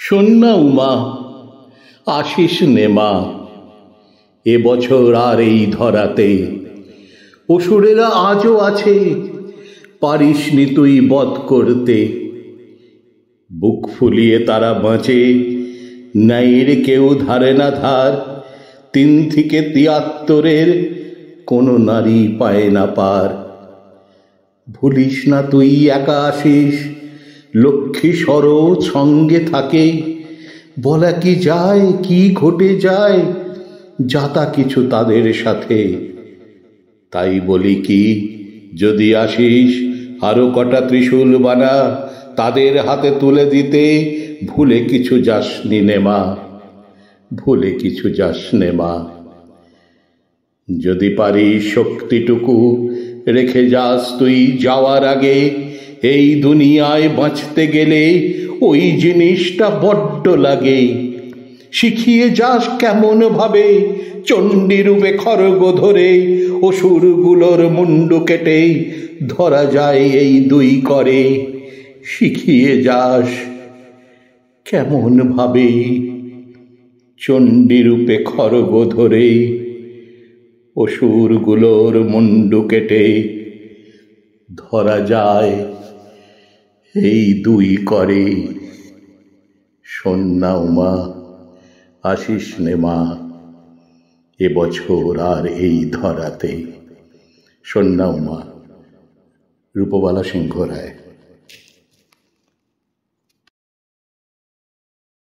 শোন না উমা, আসিস নে মা, এবছর আর এই ধরাতে অসুরেরা আজও আছে, পারিসনি তুই বধ করতে। বুক ফুলিয়ে তারা বাঁচে, ন্যায়ের কেউ ধারে না ধার, 3 থেকে 73 কোনো নারী পায় না পার। ভুলিস না তুই একা আসিস, লক্ষ্মী শরৎ সঙ্গে থাকে, বলা কি যায় কি ঘটে যায় যাতা কিছু তাদের সাথে। তাই বলি কি, যদি আসিস আরো কটা ত্রিশূল বানা, তাদের হাতে তুলে দিতে ভুলে কিছু যাসনি নে মা, ভুলে কিছু যাসনে মা। যদি পারিস শক্তিটুকু রেখে যাস তুই যাওয়ার আগে, এই দুনিয়ায় বাঁচতে গেলে ওই জিনিসটা বড্ড লাগে। শিখিয়ে যাস কেমন ভাবে চণ্ডী রূপে খড়গ ধরে অসুরগুলোর মুন্ডু কেটে ধরা যায় এই 2 করে। শিখিয়ে যাস কেমন ভাবে চণ্ডী রূপে খড়গ ধরে অসুরগুলোর মুন্ডু কেটে ধরা যায় এই 2 করে। শোন না উমা, আসিস নে মা, এবছর আর এই ধরাতে। শোন না উমা। রূপবালা সিংহ রায়।